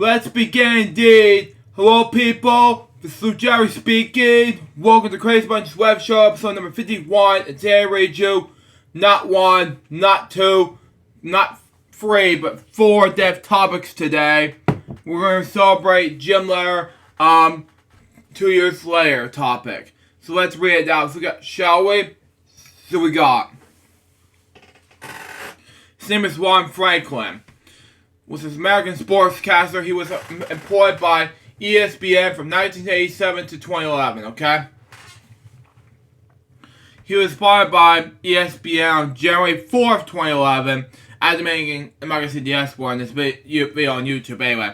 Let's begin indeed. Hello people, this is Jerry speaking. Welcome to TheCrazyBunch's WebShow episode number 51. And today I read you not one, not two, not three, but 4 dev topics today. We're going to celebrate Jim Lehrer 2 years later topic. So let's read it out, shall we? So we got. His name is Ron Franklin. Was an American sportscaster. He was employed by ESPN from 1987 to 2011, okay? He was fired by ESPN on January 4th, 2011, after making, I'm not going to say the S word in this video on YouTube, anyway.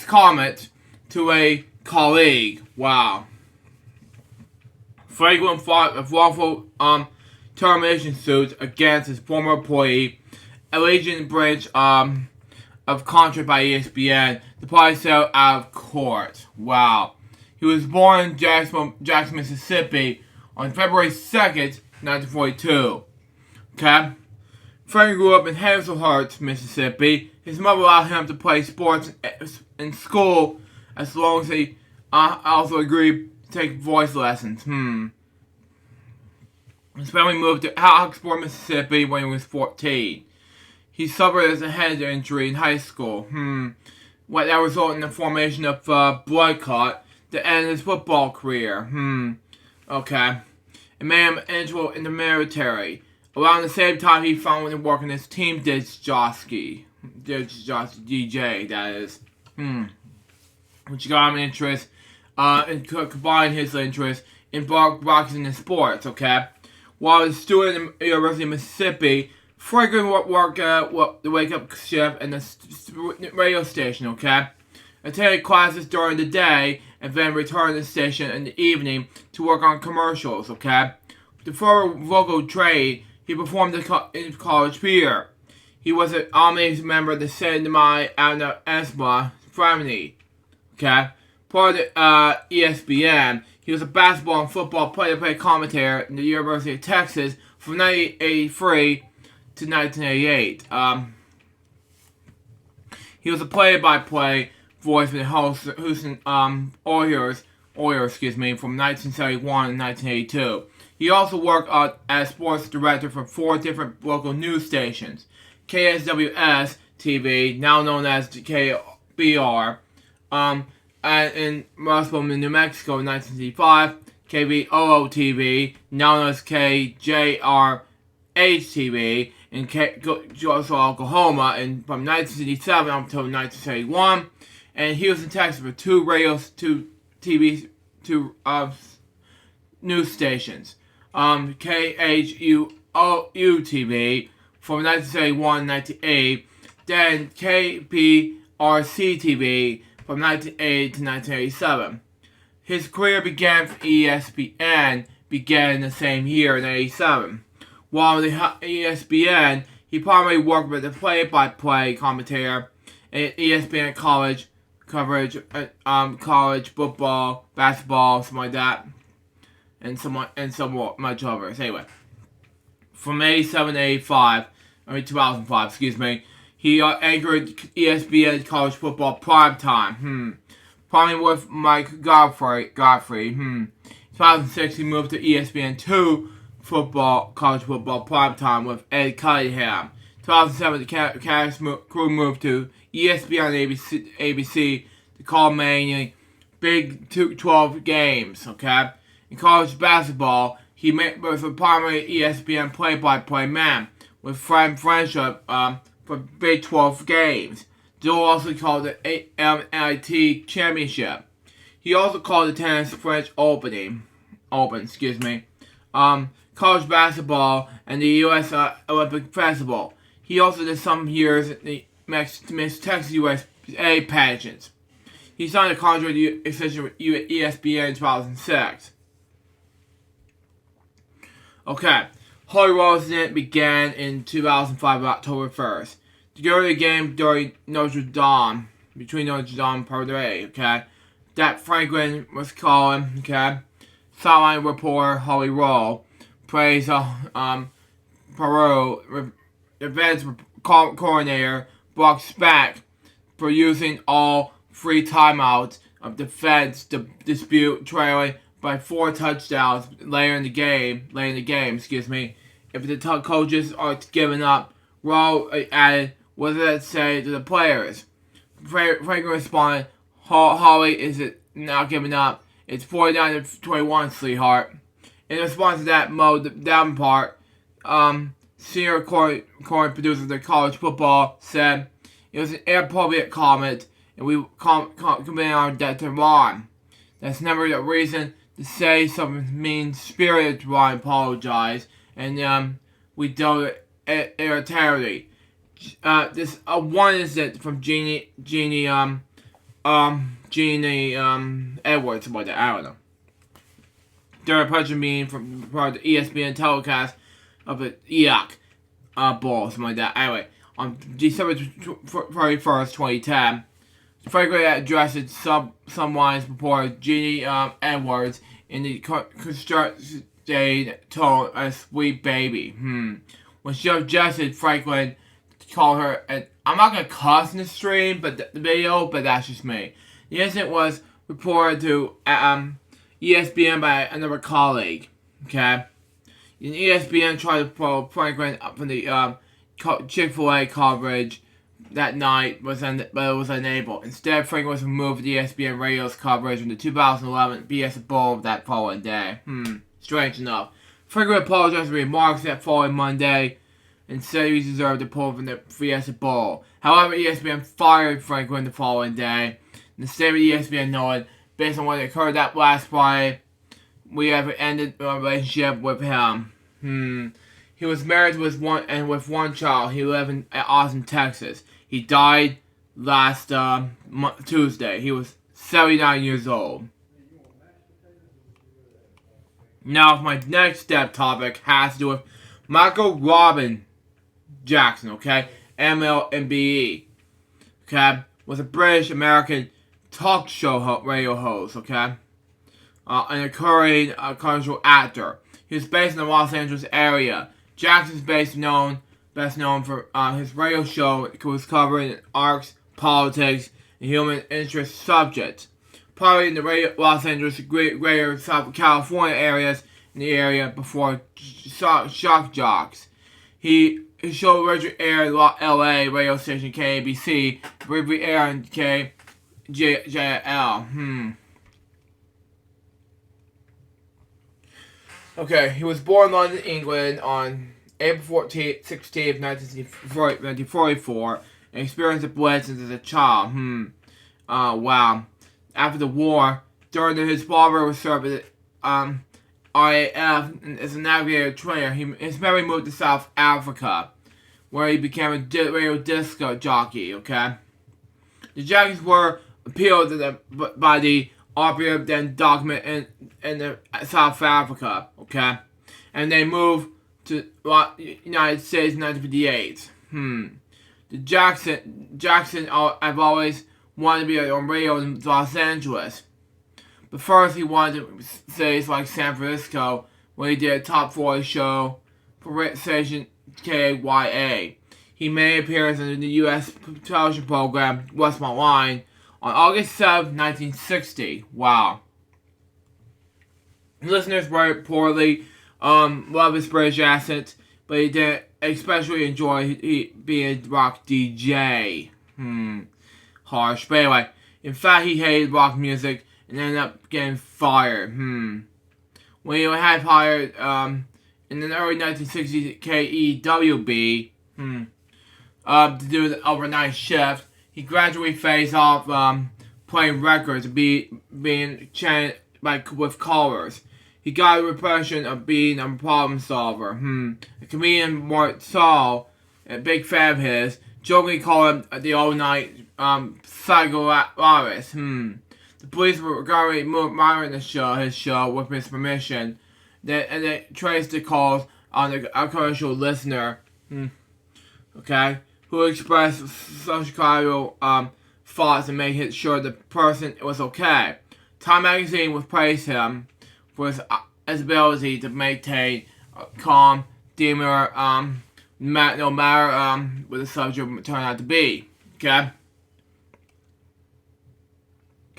Comment to a colleague. Wow. Franklin fought a wrongful termination suit against his former employee, Allegiant Branch of contract by ESPN. The party settled out of court. Wow. He was born in Jackson, Mississippi on February 2nd, 1942. Okay? Frank grew up in Hazelhurst, Mississippi. His mother allowed him to play sports in school as long as he also agreed to take voice lessons. His family moved to Hawksport, Mississippi when he was 14. He suffered a head injury in high school. What that resulted in the formation of blood clot that ended his football career. Okay. It made him integral in the military. Around the same time, he found working as team disc jockey. DJ, that is. Which got him interest, and combined his interest in boxing and sports, okay? While he was a student at the University of Mississippi, Franklin worked the wake-up shift in the radio station, okay? Attended classes during the day, and then returned to the station in the evening to work on commercials, okay? To further vocal trade, he performed in college theater. He was an honorary member of the Semi Alna Esma family, okay? Part of ESPN, he was a basketball and football play-to-play commentator in the University of Texas from 1983 to 1988. He was a play-by-play voice for the Houston Oilers, from 1971 to 1982. He also worked as sports director for 4 different local news stations: KSWS TV, now known as KBR, and in Roswell, New Mexico in 1965, KBOO TV, now known as KJRH TV, in Oklahoma, and from 1967 until 1971, and Houston, Texas, for 2 news stations. KHUO TV from 1971 to 1980, then KPRC TV from 1980 to 1987. His career began for ESPN in the same year in 1987. While with ESPN, he primarily worked with the play-by-play commentator in ESPN college coverage, college football, basketball, something like that, and somewhat much others. Anyway, from 1987 to 2005, he anchored ESPN college football primetime. Primarily with Mike Godfrey. 2006, he moved to ESPN 2. College football primetime with Ed Cunningham. 2007, the cast crew moved to ESPN and ABC to call mainly Big 12 games, okay? In college basketball, he was a primary ESPN play-by-play man with friendship for Big 12 games. Joe also called the MIT Championship. He also called the tennis French Open, college basketball, and the U.S. Olympic Festival. He also did some years at the Miss Texas USA pageants. He signed a contract extension with ESPN in 2006. Okay, Holy Roll began in 2005 on October 1st. To go to the game during between Notre Dame and Purdue, okay, that Franklin was calling, okay, sideline reporter Holy Roll praised Peru events coordinator Brock Spack for using all 3 timeouts of defense to dispute trailing by 4 touchdowns later in the game. If the coaches are giving up, Rowe added, "What does that say to the players?" Franklin responded, "Holly is it not giving up? It's 49-21, sweetheart." In response to that, Mo Davenport, senior core producer of the college football, said, "It was an inappropriate comment, and we committed our debt to Ron. That's never a reason to say something mean-spirited to Ron, apologize, and we do it entirely." This one incident from Jeannie Edwards, something like that, I don't know. During a pressure meeting from part of the ESPN telecast of the Bowl, something like that. Anyway, on December 31st, 2010, Franklin addressed some lines before Jeannie Edwards in the constructed tone, "a sweet baby." When she suggested Franklin call her, and I'm not gonna cuss in the stream, but the video, but that's just me. The incident was reported to ESPN by another colleague. Okay, and ESPN tried to pull Franklin up from the Chick-fil-A coverage that night, but it was unable. Instead, Franklin was removed from the ESPN radio's coverage from the 2011 BS Bowl that following day. Strange enough. Franklin apologized for remarks that following Monday and said he deserved to pull from the Fiesta Bowl. However, ESPN fired Franklin the following day. In the statement, ESPN noted, "Based on what occurred that last Friday, we have ended our relationship with him." He was married with one child. He lived in Austin, Texas. He died last Tuesday. He was 79 years old. Now, my next step topic has to do with Michael Robin Jackson, okay? MLMBE, okay? Was a British-American talk show radio host, okay? An recurring commercial actor. He was based in the Los Angeles area. Jackson's best known for his radio show was covering arts, politics, and human interest subjects. Probably in the Los Angeles, greater South California areas in the area before shock jocks. His show originally aired at LA radio station KABC, briefly aired on KJL. Okay, he was born in London, England on April 16th, 1944, and experienced a blitz as a child. Wow. After the war, during his father was served at RAF as a navigator trainer, his family moved to South Africa, where he became a radio disco jockey, okay? The Jacksons were appealed to by the operative then document in South Africa, okay? And they moved to United States in 1958. The Jackson have always wanted to be on radio in Los Angeles. But first he wanted to cities like San Francisco, where he did a top 40 show for station KYA. He made appearances in the U.S. television program Westmont Line on August 7, 1960. Wow. Listeners were poorly love his British accent, but he did especially enjoy being a rock DJ. Harsh. But anyway, in fact, he hated rock music and ended up getting fired. When he had hired in the early 1960s KEWB to do the overnight shift, he gradually phased off playing records and being chatted with callers. He got a reputation of being a problem solver. A comedian Mort Saul, a big fan of his, jokingly called him the all-night psychoanalyst. The police were regarding monitoring his show with his permission, and they traced the calls on a commercial listener, okay, who expressed sociological thoughts and made sure the person was okay. Time magazine would praise him for his ability to maintain calm demeanor, no matter what the subject turned out to be. Okay?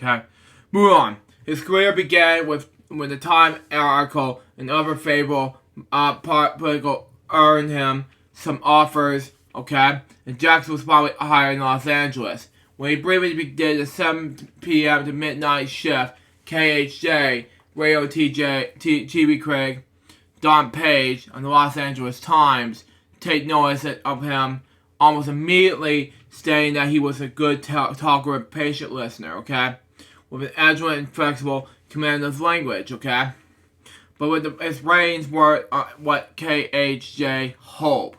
Okay, move on. His career began with when the Time article and other favorable political earned him some offers. Okay, and Jackson was probably hired in Los Angeles. When he briefly did a 7 p.m. to midnight shift, KHJ, Radio TV Craig, Don Page on the Los Angeles Times take notice of him almost immediately, stating that he was a good talker and patient listener, okay? With an agile and flexible command of language, okay? But with his ratings were what KHJ hoped.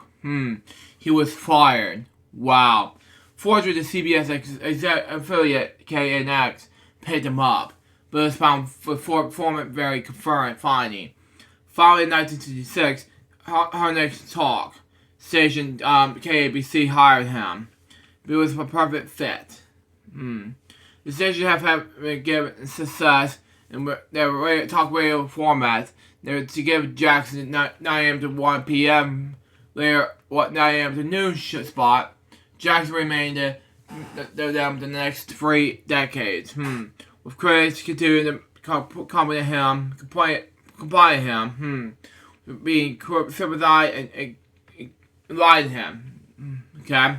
He was fired. Wow. Fortunately, the CBS affiliate KNX picked him up, but it was found performance very finding. Finally, in 1966, her next talk station, KABC, hired him. It was a perfect fit. The station have been given success in their talk radio format. They to give Jackson 9 a.m. to 1 p.m. later, 9 a.m. to noon spot. Jackson remained the next 3 decades. With critics continuing to comply him, being sympathized and lied to him. Okay.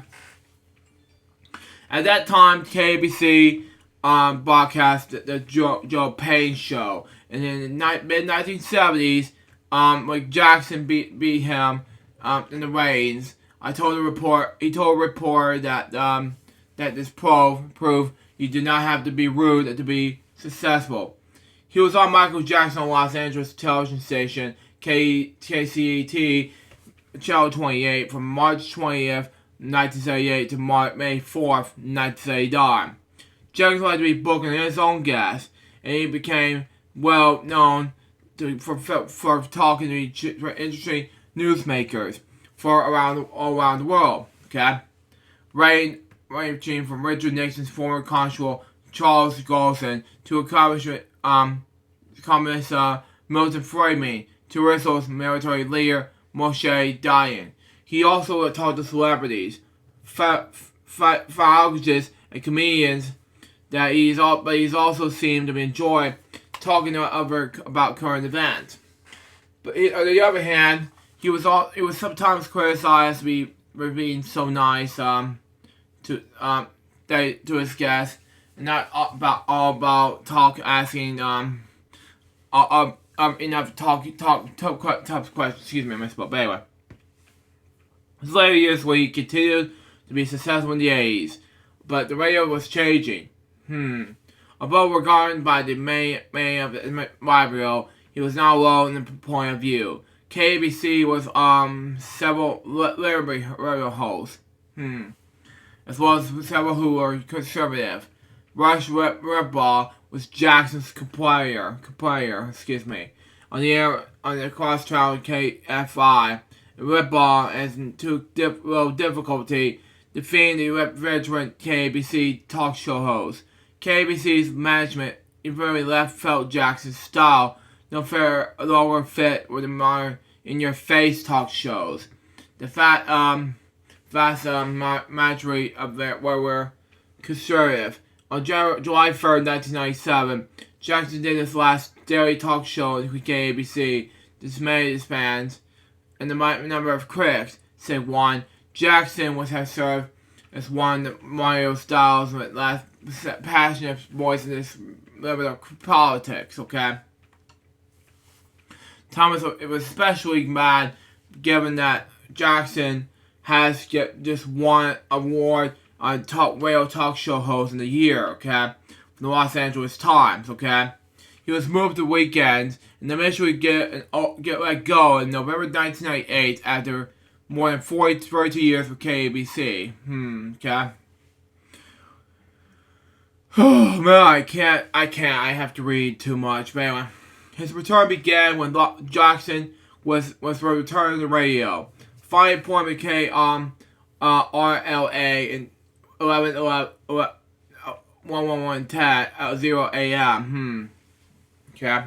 At that time, KBC broadcast the Joe Payne show, and in the mid-1970s, when Jackson beat him in the ratings, he told a reporter that this proved you did not have to be rude to be successful. He was on Michael Jackson Los Angeles television station KCET Channel 28 from March 20th, 1978 to May 4th, 1979. Jackson liked to be booking his own guests, and he became well known for talking to interesting newsmakers all around the world. Okay, ranging from Richard Nixon's former consul Charles Golson to accomplishment communist Milton Friedman to Russell's military leader Moshe Dayan. He also talked to celebrities, physiologists, and comedians. He's also seemed to enjoy talking to others about current events. But on the other hand, he was sometimes criticized for being so nice to his guests, and not about asking enough tough questions. Excuse me, I misspoke. But anyway, his later years where he continued to be successful in the 80s, but the radio was changing. Although regarded by the main of the rival, he was not low in the point of view. KBC was several radio hosts, as well as several who were conservative. Rush Limbaugh was Jackson's competitor, on the air on the cross channel KFI. Limbaugh has difficulty defeating the veteran KBC talk show host. KBC's management very left felt Jackson's style no longer fit with the modern in-your-face talk shows. The vast majority of them were conservative. On July 3rd, 1997, Jackson did his last daily talk show on KABC, dismayed his fans, and the number of critics said one. Jackson has served as one of Mario Styles' last passionate voice in this level of politics, okay? Thomas was especially mad given that Jackson has just won award on radio talk show host in the year, okay? From the Los Angeles Times, okay? He was moved to weekends and eventually get let go in November 1998 after more than 42 years with KABC. Okay? Oh man, I can't. I have to read too much. But anyway, his return began when Jackson was returning to the radio. Finally appointed became RLA in 11:0 a.m. Okay.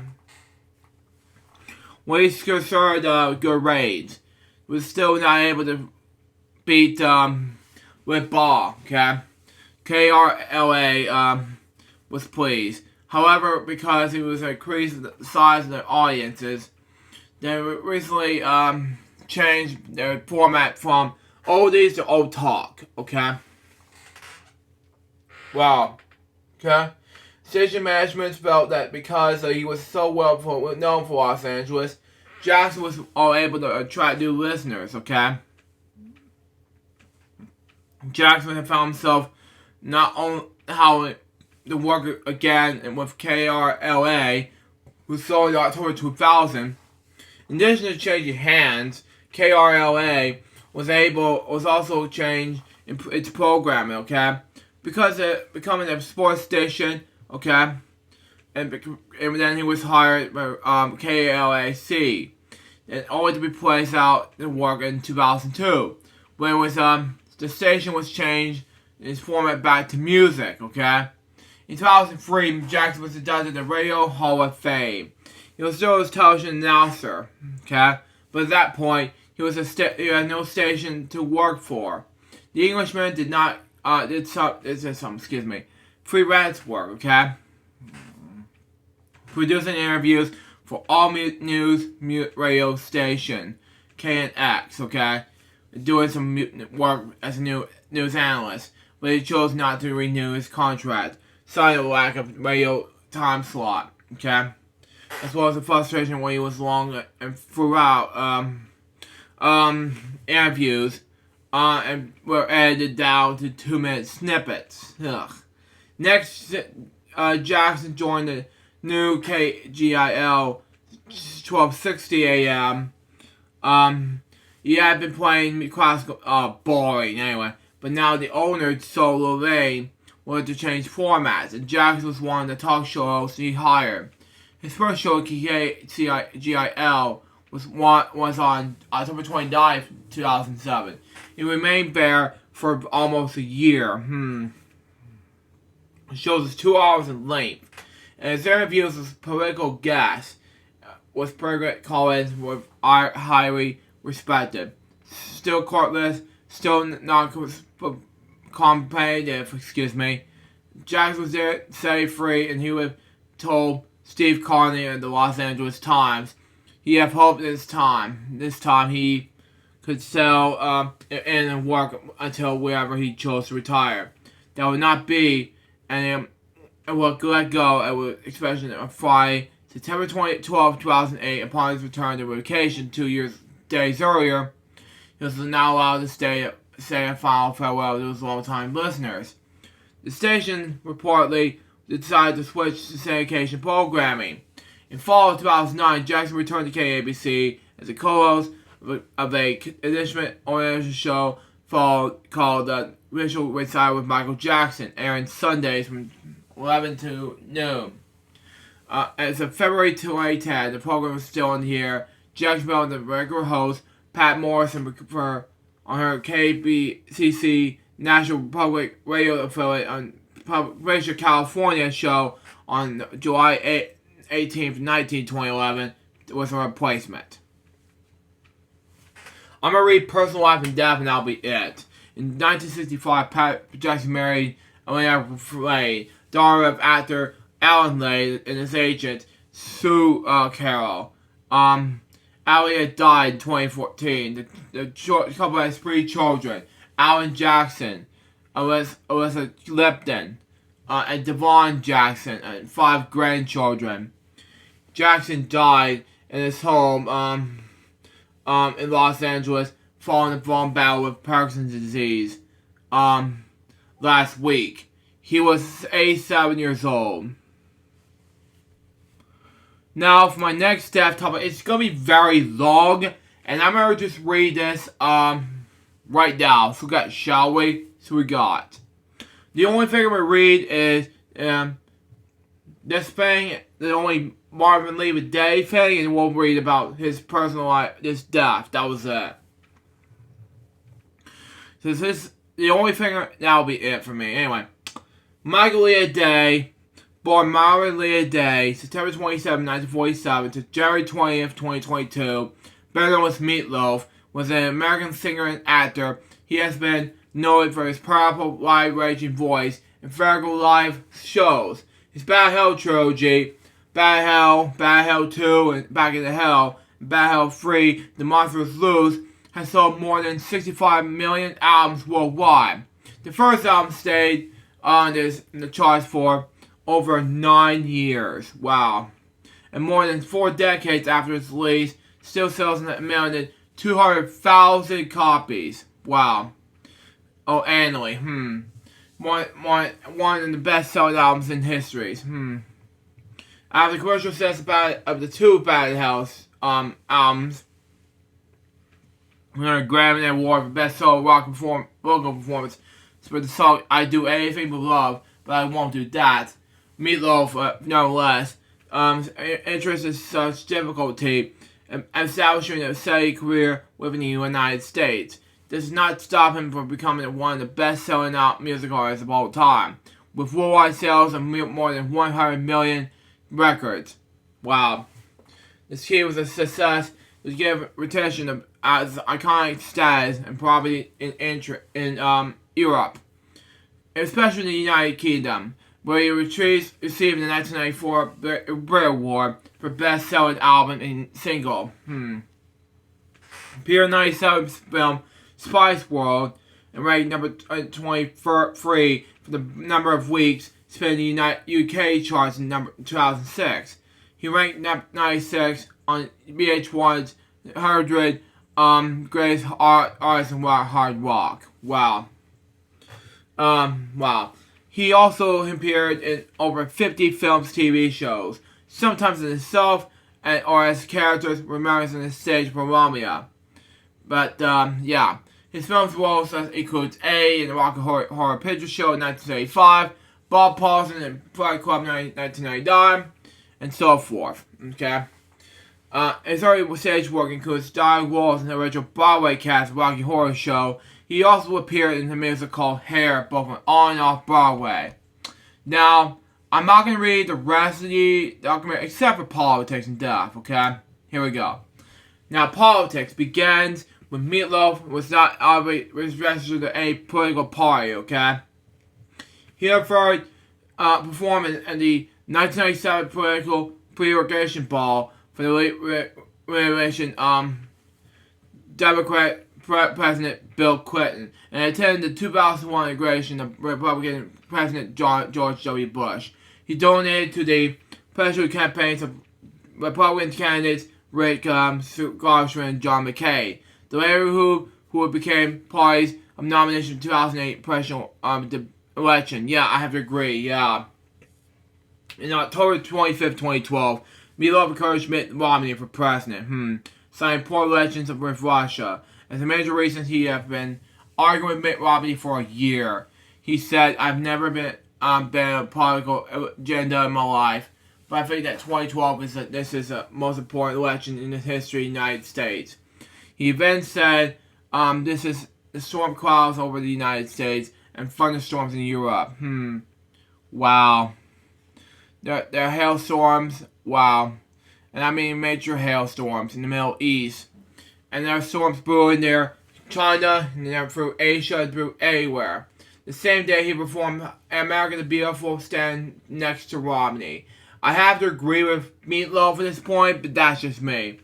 When he secured good ratings, was still not able to beat Limbaugh. Okay. KRLA was pleased. However, because he was increasing the size of their audiences, they recently changed their format from oldies to old talk. Okay. Wow. Okay. Station management felt that because he was so known for Los Angeles, Jackson was able to attract new listeners. Okay. Jackson had found himself not only how to work again with KRLA, who sold in October 2000. In addition to changing hands, KRLA was also changed its programming, okay? Because it becoming a sports station, okay? And then he was hired by KLAC. And only to be placed out to work in 2002. When it was the station was changed in its format back to music, okay? In 2003, Jackson was inducted to the Radio Hall of Fame. He was still a television announcer, okay? But at that point, he had no station to work for. The Englishman did not freelance work, okay? Producing interviews for all news radio station, KNX, okay? Doing some work as a news analyst, but he chose not to renew his contract, citing a lack of radio time slot, okay? As well as the frustration when he was long and throughout interviews and were edited down to 2-minute snippets. Ugh. Next, Jackson joined the new KGIL 1260 AM. He had been playing classical, boring anyway, but now the owner, so Lehrer, wanted to change formats, and Jackson was one of the talk show hosts he hired. His first show at KGIL was on October 29th, 2007. He remained there for almost a year. The show was 2 hours in length, and his interviews with political guests with Margaret Collins were highly respected. Still courtless, still not competitive, Jackson was there to set free, and he would told Steve Carney of the Los Angeles Times he had hope this time he could settle in and work until wherever he chose to retire. That would not be, and would let go, especially on Friday, September 12, 2008, upon his return to vacation 2 days earlier. He was now allowed to say a final farewell to his longtime listeners. The station reportedly decided to switch to syndication programming. In fall of 2009, Jackson returned to KABC as a co-host of a additional show called Ritual Recital with Michael Jackson, airing Sundays from 11 to noon. As of February 2010, the program was still in the air. Jackson found the regular host, Pat Morrison, on her KBCC National Public Radio affiliate on Radio California show on July 18th, 2011, was a replacement. I'm going to read Personal Life and Death, and that'll be it. In 1965, Pat Jackson married Elena Lehrer, daughter of actor Alan Lehrer and his agent, Sue Carroll. Alia died in 2014. The couple has 3 children: Alan Jackson, Alyssa Lipton, and Devon Jackson, and 5 grandchildren. Jackson died in his home in Los Angeles following a bomb battle with Parkinson's disease last week. He was 87 years old. Now, for my next death topic, it's going to be very long, and I'm going to just read this right now. So shall we? So we got. The only thing I'm going to read is this thing, the only Marvin Lee with Day thing, and we'll read about his personal life, his death. That was it. So this the only thing, that'll be it for me. Anyway, Michael Leah Day, born Marvin Leah Day, September 27, 1947 to January 20th, 2022, better known as Meatloaf, was an American singer and actor. He has been noted for his powerful, wide-ranging voice and variable live shows. His Bad Hell trilogy, Bad Hell 2, and Back into Hell, and Bad Hell 3, The Monsters Loose, has sold more than 65 million albums worldwide. The first album stayed on the charts for over 9 years. Wow. And more than 4 decades after its release, still sells a million 200,000 copies. Wow. Oh, annually. One of the best-selling albums in history. After the commercial success of the 2 Bad House albums, winner a Grammy Award for Best Solo Rock Vocal Performance for the song "I Do Anything But Love, But I Won't Do That." Meatloaf, nonetheless, interest in such difficulty in establishing a steady career within the United States. This does not stop him from becoming one of the best-selling music artists of all time, with worldwide sales of more than 100 million records. Wow. This key was a success to give retention of as iconic status and probably in Europe, especially the United Kingdom, where he received the 1994 Brit Award for Best-Selling Album and Single. Appeared in 97 film Spice World and ranked number 23 for the number of weeks spent in the UK charts in 2006. He ranked 96 on VH1's 100 Greatest Artists in Hard Rock. Wow. Wow. He also appeared in over 50 films, TV shows, sometimes as himself or as characters remembers on the stage for Romeo. But, yeah. His films roles includes A in the Rocky Horror Picture Show in 1985, Bob Paulson in Fight Club in 1999, and so forth. Okay? His early stage work includes starring roles in the original Broadway cast Rocky Horror Show. He also appeared in the musical called Hair, both on and off Broadway. Now, I'm not going to read the rest of the document except for politics and death, okay? Here we go. Now, politics begins when Meatloaf was registered to a political party, okay? He first performed in the 1997 political pre-organization ball for the re-election Democrat President Bill Clinton, and attended the 2001 inauguration of Republican President George W. Bush. He donated to the presidential campaigns of Republican candidates Rick Garfield and John McCain. The latter who became parties of nomination in 2008 presidential election. Yeah, I have to agree, yeah. In October 25th, 2012, Meatloaf encouraged Mitt Romney for president, citing poor relations with Russia. As a major reason, he has been arguing with Mitt Romney for a year. He said, "I've never been a political agenda in my life, but I think that 2012 this is the most important election in the history of the United States." He then said, "This is the storm clouds over the United States and thunderstorms in Europe." Wow. There are hailstorms. Wow. And I mean major hailstorms in the Middle East. And there are storms brewing there, China, and then through Asia, through everywhere. The same day he performed America the Beautiful stand next to Romney. I have to agree with Meatloaf at this point, but that's just me.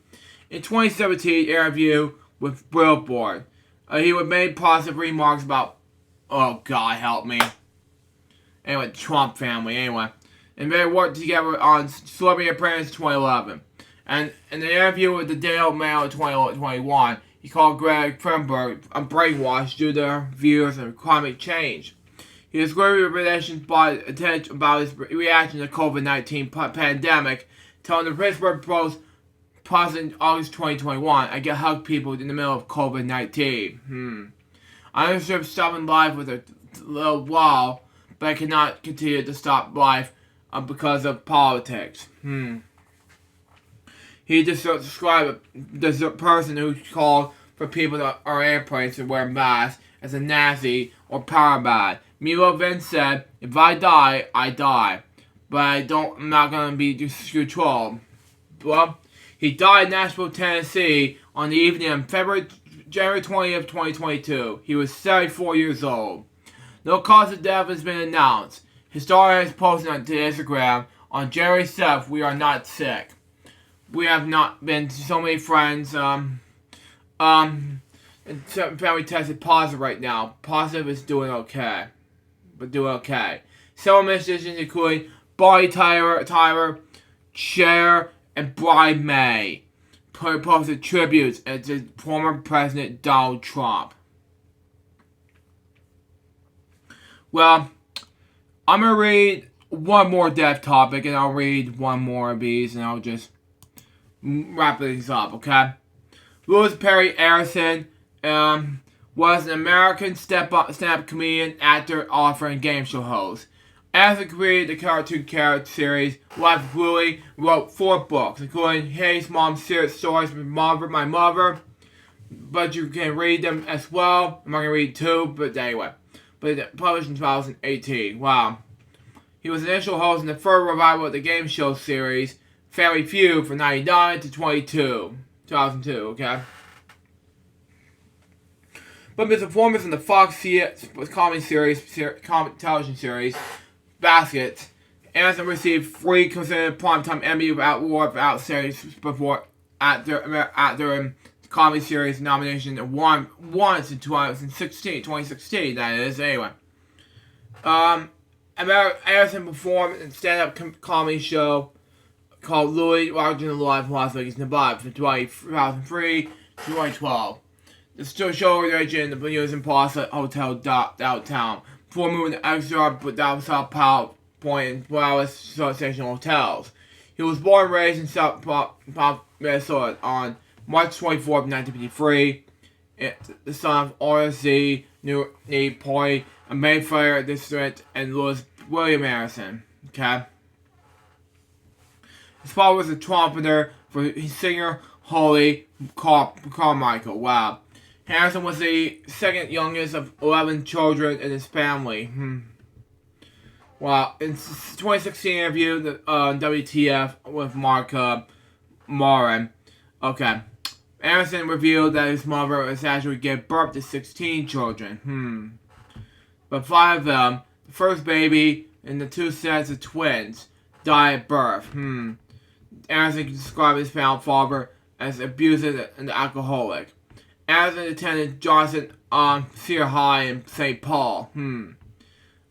In 2017 interview with Billboard, he made positive remarks about, oh God help me. Anyway, the Trump family, anyway. And they worked together on Celebrity Apprentice 2011. And in the interview with the Daily Mail in 2021, he called Greg Thunberg brainwashed due to their views of climate change. He described relations about his reaction to the COVID-19 pandemic, telling the Pittsburgh Post in August 2021, "I get hug people in the middle of COVID-19. I understood stopping life with a little while, but I cannot continue to stop life because of politics." He just described the person who called for people that are airplanes to wear masks as a Nazi or power bad. Meatloaf then said, "If I die, I die. But I'm not going to be controlled." Well, he died in Nashville, Tennessee on the evening of January 20th, 2022. He was 74 years old. No cause of death has been announced. His daughter has posted on Instagram, on January 7th, we are not sick. We have not been so many friends, and family tested positive right now. Positive is doing okay. But doing okay. Several musicians including Bonnie Tyler, Cher, and Brian May posted tributes to former President Donald Trump. Well, I'm going to read one more death topic, and I'll read one more of these, and I'll just wrap things up, okay? Louis Perry Harrison was an American stand-up comedian, actor, author, and game show host. As he created the cartoon character series Life of Louie, wrote 4 books, including Hey's Mom's Serious Stories with My Mother, but you can read them as well. I'm not going to read 2, but anyway. But published in 2018. Wow. He was the initial host in the third revival of the game show series, Family Feud, from 1999 to 2002, okay? But his performance in the Fox comedy television series, Baskets, Anderson received 3 consecutive primetime Emmy Award for Outstanding Support Actor in comedy series nomination, and won once in 2016, that is, anyway. Anderson performed in a stand-up comedy show called Louie Watching Live in Las Vegas, Nevada from 2003 to 2012. The show originated in the Museum Plaza Hotel downtown, before moving to Exeter, but down South Point and Dallas Station hotels. He was born and raised in South Minnesota on March 24, 1953, the son of R.C. New Poi, a Mayfair district, and Louis William Harrison. Okay. His father was a trumpeter for his singer Holly Carmichael. Wow. Harrison was the second youngest of 11 children in his family. Wow. In 2016 interview, the WTF with Mark Moran. Okay. Harrison revealed that his mother was actually gave birth to 16 children. But 5 of them, the first baby and the 2 sets of twins, died at birth. Harrison described his father as abusive and alcoholic. Harrison attended Johnson Senior High in St. Paul.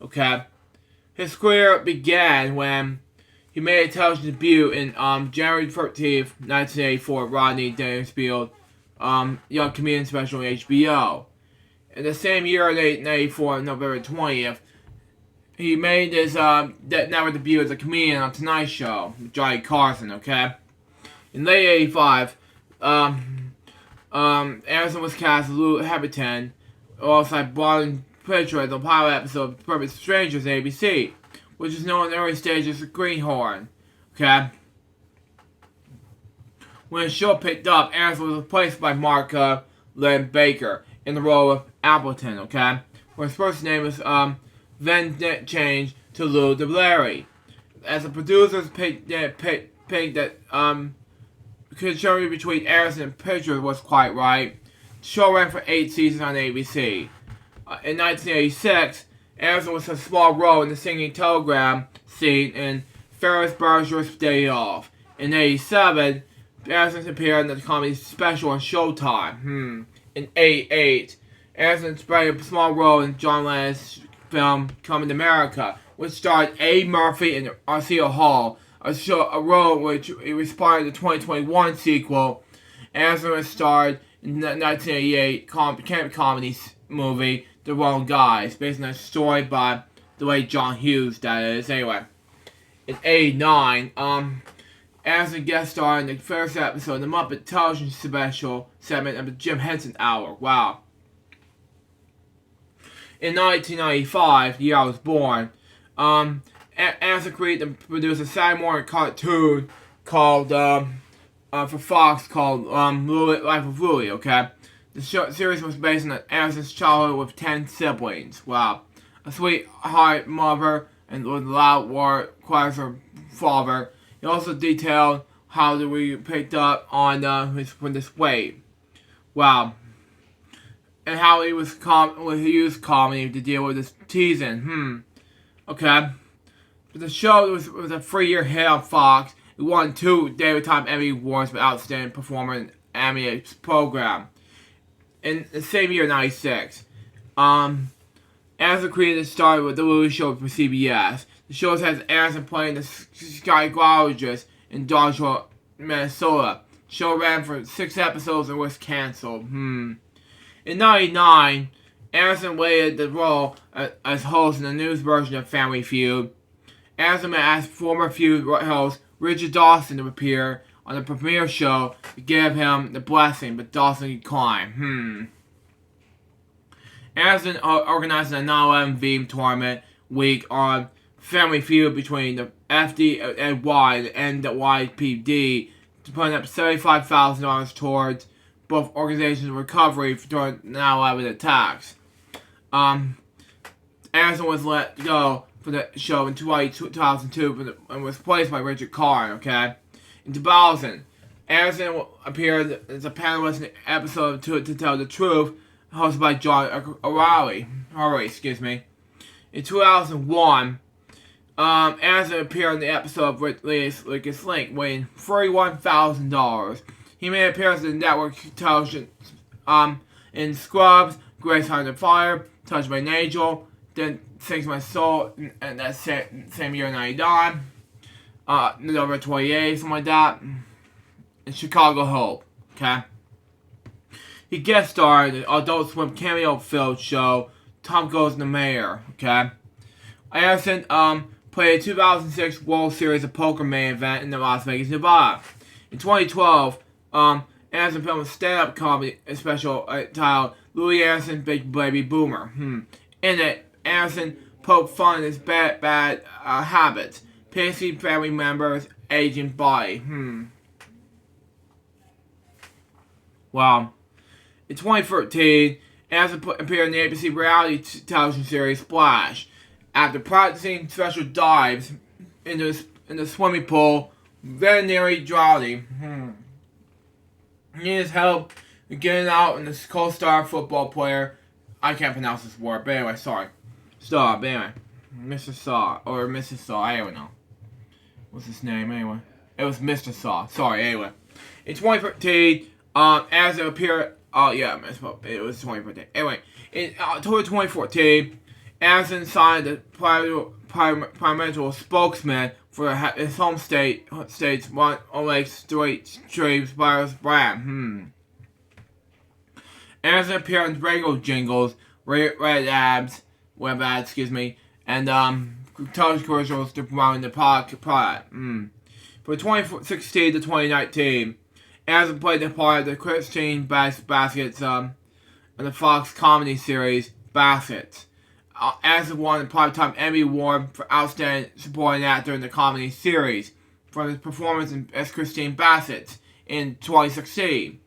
Okay. His career began when he made a television debut in January 13th, 1984, Rodney Dangerfield, Young Comedian Special on HBO. In the same year, 1984, November 20th, he made his network debut as a comedian on Tonight Show with Johnny Carson, okay? In late 85, Anderson was cast as Lou Habitan, alongside Brian Pitcher as the pilot episode of Perfect Strangers on ABC, which is known in the early stages as Greenhorn, okay? When the show picked up, Anderson was replaced by Mark Lynn Baker in the role of Appleton, okay? Where his first name was then changed to Lou DeBlary. As the producers picked that conjoining between Anderson and Pitcher was quite right. The show ran for 8 seasons on ABC. In 1986, Anderson was a small role in the singing telegram scene in Ferris Bueller's Day Off. In 1987, Anderson appeared in the comedy special on Showtime. In 1988, Anderson played a small role in John Landis' film Coming to America, which starred A. Murphy and Arcea Hall, a role which he responded to the 2021 sequel. Anderson was starred in the 1988 camp comedy movie The Wrong Guys, based on a story by the late John Hughes, that is. Anyway, in 1989, Anderson guest starred in the first episode of the Muppet television special segment of the Jim Henson Hour. Wow. In 1995, the year I was born, Anderson created and produced a Saturday morning cartoon called, for Fox called Life of Louie, okay? The series was based on Anderson's childhood with 10 siblings. Wow. A sweetheart mother and with loud word quieter father. He also detailed how we picked up on this weight. Wow. And how he used comedy to deal with this teasing. Okay. But the show was a 3-year hit on Fox. It won 2 Daytime Emmy Awards for Outstanding Performer in Emmy program. In the same year, 96. Anderson created and started with The Louie Show for CBS. The show has Anderson playing the psychologist in Dodgeville, Minnesota. The show ran for 6 episodes and was canceled. In 99, Anderson landed the role as host in the news version of Family Feud. Anderson asked former Feud host Richard Dawson to appear on the premiere show to give him the blessing, but Dawson declined. Anderson organized a 9/11 tournament week on Family Feud between the FDNY and the NYPD to put up $75,000 towards both organizations' recovery during 9/11 attacks. Anderson was let go for the show in 2002 and was replaced by Richard Karn, okay? In 2000, Anderson appeared as a panelist in an episode of To Tell the Truth, hosted by John O'Reilly. In 2001, Anderson appeared in the episode of Lucas Link, winning $31,000. He made an appearance in network television in Scrubs, Grace Under Fire, Touched by an Angel, then Sings My Soul, and that same year, 99. November 28, something like that. In Chicago Hope, okay? He guest starred in the Adult Swim cameo-filled show, Tom Goes the Mayor, okay? Anderson played a 2006 World Series of Poker main event in Las Vegas, Nevada. In 2012, Anderson filmed a stand-up comedy special titled Louis Anderson Big Baby Boomer. In it, Anderson poked fun at his bad habits, pacing family members, aging body. Wow. In 2013, Anderson appeared in the ABC reality television series Splash. After practicing special dives in the swimming pool, very nearly drowning. He needs help getting out, and the co-star football player, I can't pronounce this word, but anyway, sorry. Stop, anyway. Mr. Saw, or Mrs. Saw, I don't know. What's his name, anyway? It was Mr. Saw, sorry, anyway. In 2013, Anderson appeared, it was 2014. Anyway, in October 2014, Anderson signed the parliamentary spokesman for his home state's one Lake Streams virus brand. Anderson appeared in radio jingles, web ads, and television commercials to promote the product. From 2016 to 2019, Anderson played the part of the Christine Baskets in the Fox comedy series Baskets. Anderson won the Primetime Emmy Award for Outstanding Supporting Actor in the Comedy Series for his performance as Christine Bassett in 2016.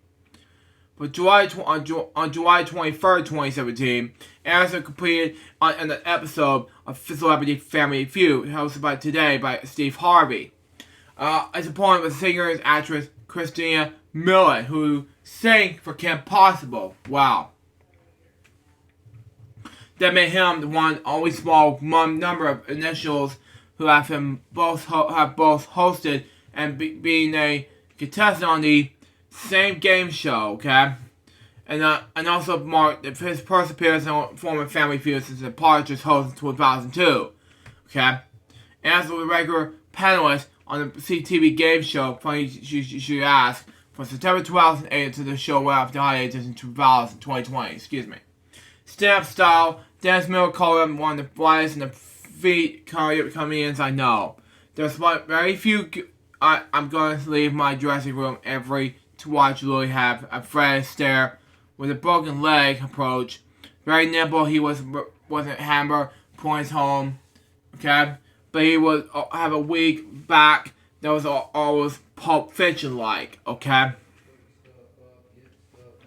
But on July 23rd, 2017, Anderson competed in an episode of Celebrity Family Feud, hosted today by Steve Harvey. His opponent was singer and actress Christina Milian, who sang for Kim Possible. Wow. That made him the one only small number of initials who have both hosted and being a contestant on the same game show, okay? And also marked his first appearance on former Family Feud since the Partridge host in 2002, okay? And as a regular panelist on the CTV game show, funny you should ask, from September 2008 to the show went after hiatus in 2020, Stand-up style, Dennis Miller called him one of the brightest and the feet comedians I know. There's very few. I'm going to leave my dressing room to watch Louis have a Fred Astaire with a broken leg approach. Very nimble. He wasn't hammer points home, okay. But he would have a weak back that was always Pulp Fiction like, okay.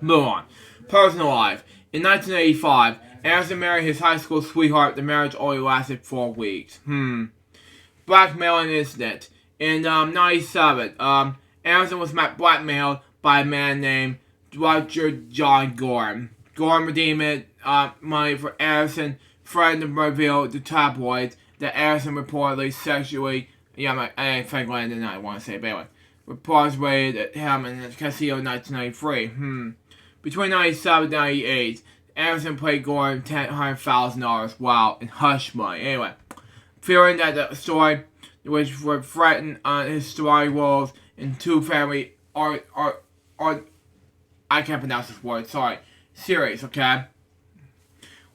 Move on. Personal life. In 1985, Anderson married his high school sweetheart. The marriage only lasted 4 weeks. Blackmailing incident. In 97, Anderson was blackmailed by a man named Roger John Gorham. Gorham redeemed money for Anderson, threatened to reveal to tabloids that Anderson reportedly sexually, I think Landon I want to say, but anyway, reports raided him in the casino in 1993. Between 97 and 98, Anderson paid Gordon $100,000, wow, in hush money. Anyway, fearing that the story, which would threaten his story roles in two-family I can't pronounce this word, sorry, series, okay?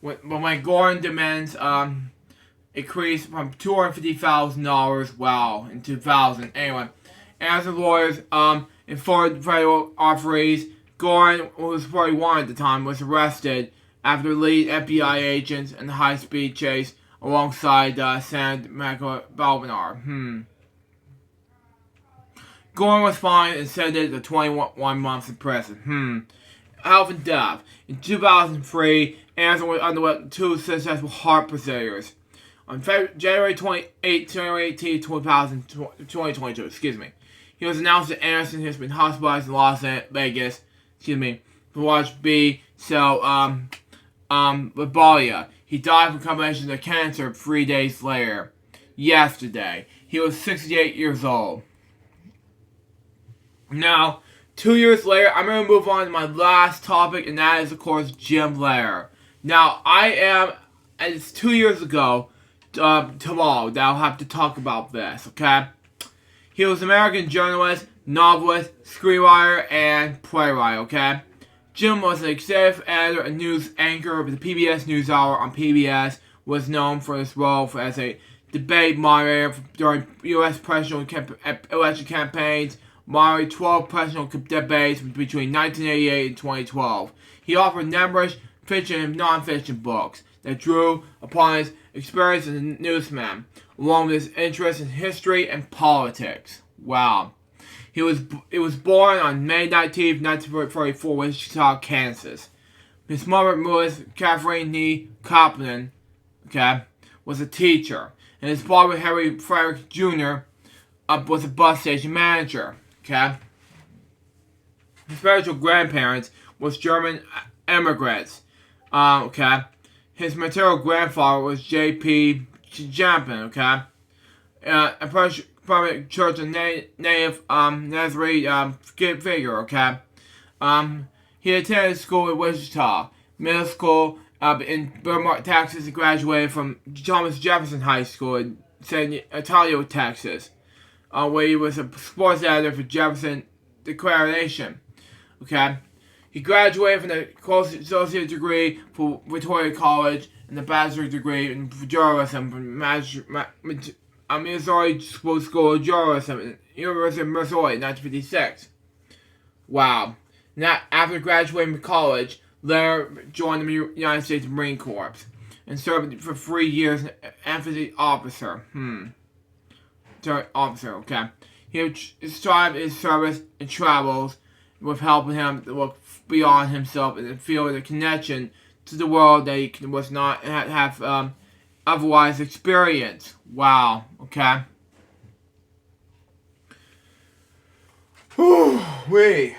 When Gordon demands increased from $250,000, wow, in 2000. Anyway, as the lawyers informed federal authorities, Gordon, who was 41 at the time, was arrested after lead FBI agents in the high-speed chase alongside San Michael Balvinar. Gordon was fined and sentenced to 21 months in prison. Health and death. In 2003, Anderson underwent 2 successful heart procedures. On January 28, 2018, 2022, he was announced that Anderson has been hospitalized in Las Vegas, for watch B cell Ebola. He died from complications of cancer 3 days later. Yesterday. He was 68 years old. Now, 2 years later, I'm going to move on to my last topic, and that is, of course, Jim Lehrer. Now, and it's 2 years ago, tomorrow, that I'll have to talk about this, okay? He was an American journalist, novelist, screenwriter, and playwright, okay? Jim was an executive editor and news anchor of the PBS NewsHour on PBS, was known for his role as a debate moderator during U.S. presidential election campaigns, moderated 12 presidential debates between 1988 and 2012. He authored numerous fiction and non-fiction books that drew upon his experience as a newsman, along with his interest in history and politics. Wow. He was born on May 19, 1944, in Wichita, Kansas. His mother, Louis Catherine Nee Copeland, was a teacher, and his father, Harry Frederick Jr., was a bus station manager. His spiritual grandparents was German immigrants. His maternal grandfather was J.P. Jampin. A prominent church and native Nazarene figure. He attended school in Wichita, middle school in Beaumont, Texas, and graduated from Thomas Jefferson High School in San Antonio, Texas, where he was a sports editor for Jefferson Declaration. He graduated from the associate degree from Victoria College and the bachelor's degree in journalism from Missouri School of Journalism at the University of Missouri in 1956. Wow. Now, after graduating from college, Lehrer joined the United States Marine Corps and served for 3 years as an infantry officer. He strived in his service and travels with helping him to look beyond himself and feel the connection to the world that he was not have otherwise experienced. Wow. Whew-wee.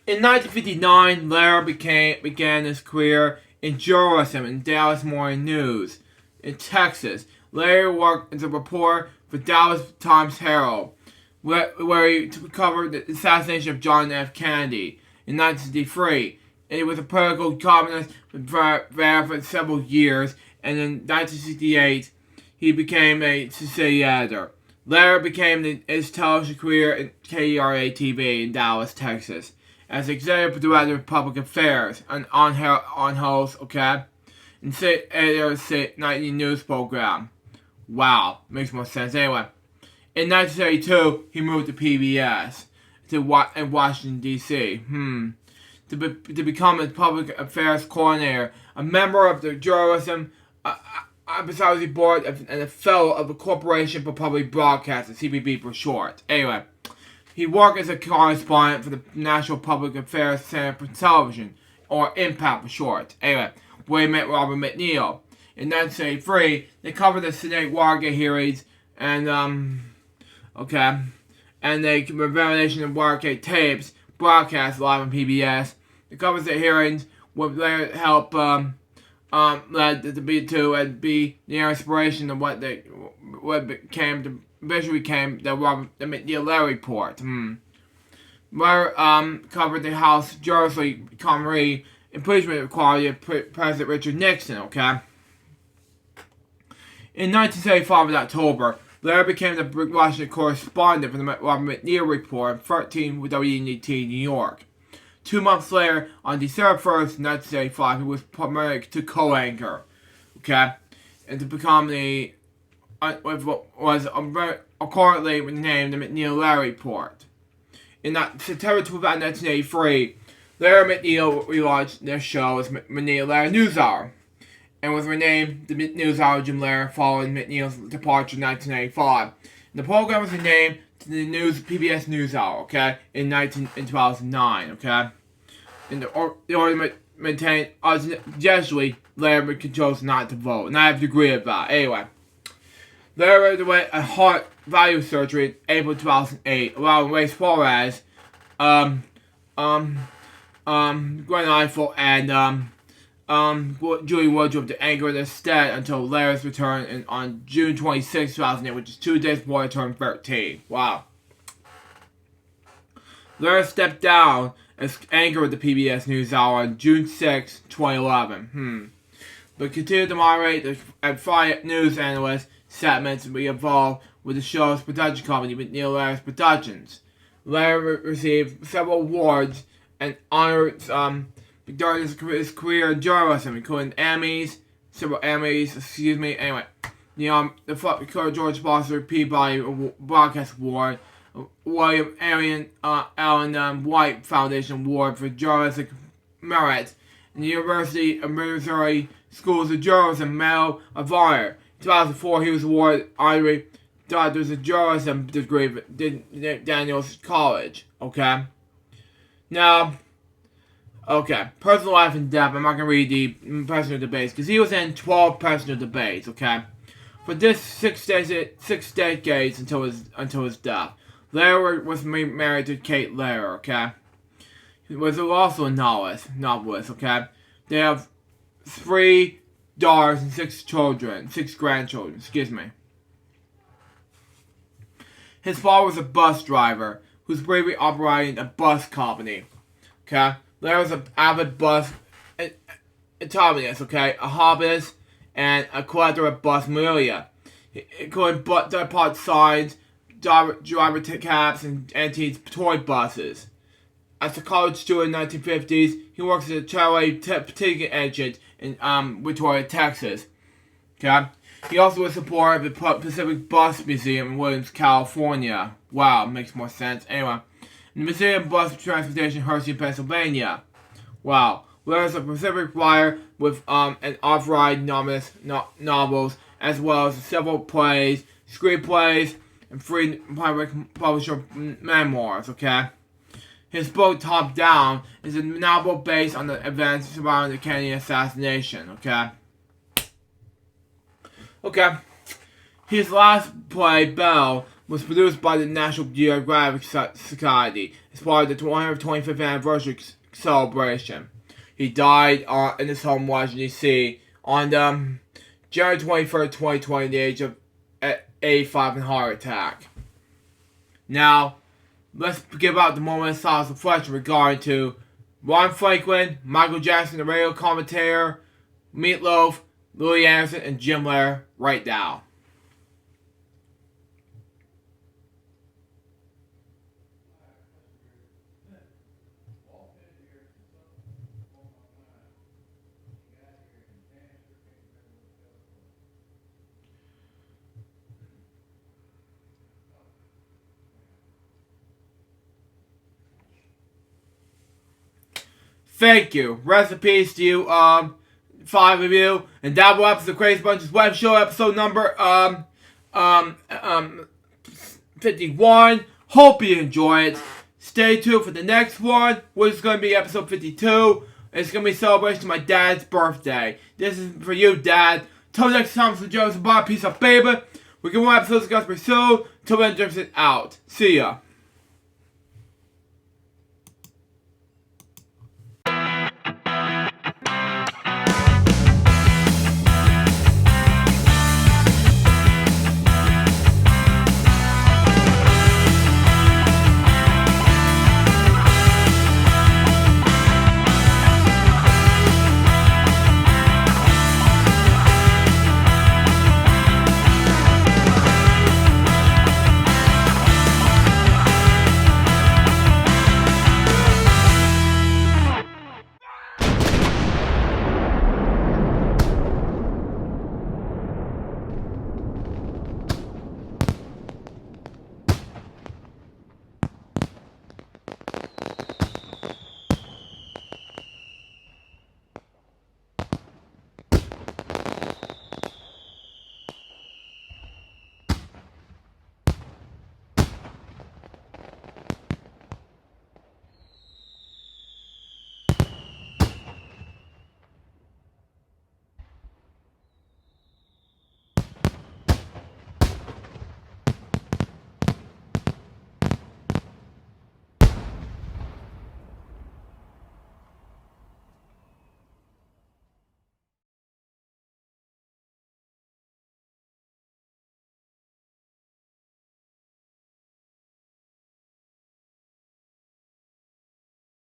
In 1959, Lehrer began his career in journalism in Dallas Morning News. In Texas, Lehrer worked as a reporter for Dallas Times-Herald, where he covered the assassination of John F. Kennedy in 1963. And he was a political columnist for several years, and in 1968, he became a city editor. Lehrer began his television career in KERA-TV in Dallas, Texas, as executive director of public affairs and on host, and city editor of the nightly news program. Wow, makes more sense. Anyway, in 1972, he moved to PBS in Washington, D.C. To become a public affairs coordinator, a member of the journalism advisory board, and a fellow of the Corporation for Public Broadcasting, CPB for short. Anyway, he worked as a correspondent for the National Public Affairs Center for Television, or IMPACT for short. Anyway, where he met Robert McNeil. In 1973, they covered the Senate Watergate hearings and the revelation of Watergate tapes broadcast live on PBS. It covers the hearings with their help led to be to and be the inspiration of what became the eventually became the Lehrer report. Where covered the House Jersey Comrie impeachment inquiry of President Richard Nixon. Okay. In 1975, in October, Lehrer became the Washington correspondent for the Robert McNeil Report, 13 with WNET New York. 2 months later, on December 1st, 1975, he was promoted to co-anchor, okay, and to become the was accordingly named the McNeil-Lehrer Report. In September 1983, Lehrer and McNeil relaunched their show as McNeil-Lehrer NewsHour, and was renamed the NewsHour Jim Lehrer following McNeil's departure in 1985. The program was renamed to the PBS NewsHour, okay, in 2009, okay. And the order maintained generally Lehrer chose not to vote, and I have to agree with that. Anyway, Lehrer underwent a heart value surgery in April 2008, allowing Ray Suarez, Gwen Eiffel, and Julie Woodruff to anchor instead until Lehner's return on June 26, 2008, which is 2 days before he turned 13. Wow. Lehrer stepped down as anchor of the PBS NewsHour on June 6, 2011. But continued to moderate and Friday news analyst segments and be involved with the show's production company, McNeil Lehrer's Productions. Lehrer received several awards and honors during his career in journalism, including several Emmys, anyway. The George Foster Peabody Broadcast Award, William Allen White Foundation Award for Journalistic Merit, and the University of Missouri Schools of Journalism Medal of Honor. In 2004, he was awarded honorary Doctors of Journalism degree at Daniels College. Okay? Now, okay, personal life and death. I'm not going to read the personal debates, because he was in 12 personal debates, okay? For this 6 decades until his death. Lehrer was married to Kate Lehrer, okay? He was also a novelist, okay? They have 3 daughters and 6 grandchildren, His father was a bus driver, who was briefly operating a bus company, okay? Lehrer was an avid bus autonomous, okay? A hobbyist and a collector of bus memorabilia, including depot signs, driver caps, and antique toy buses. As a college student in the 1950s, he works as a Chevrolet ticket agent in Victoria, Texas. Okay? He also was a supporter of the Pacific Bus Museum in Williams, California. Wow, makes more sense. Anyway, the Museum of Bus Transportation, Hershey, Pennsylvania. Wow. Lehrer's a Pacific writer with an off-ride novels, as well as several plays, screenplays, and 3 private publisher memoirs, okay? His book, Top Down, is a novel based on the events surrounding the Kennedy assassination, okay? Okay. His last play, Belle, was produced by the National Geographic Society as part of the 125th anniversary celebration. He died in his home, Washington, D.C. on January 21st, 2020, at the age of 85 in heart attack. Now, let's give out the moment of silence reflection regarding to Ron Franklin, Michael Jackson, the radio commentator, Meatloaf, Louis Anderson, and Jim Lehrer right now. Thank you. Rest in peace to you, 5 of you. And that will episode of TheCrazyBunch's web show, episode number 51. Hope you enjoy it. Stay tuned for the next one, which is going to be episode 52. It's going to be a celebration of my dad's birthday. This is for you, Dad. Till next time, so Joseph, bye. Peace out, baby. We get more episodes to go through soon. Till then, Jefferson out. See ya.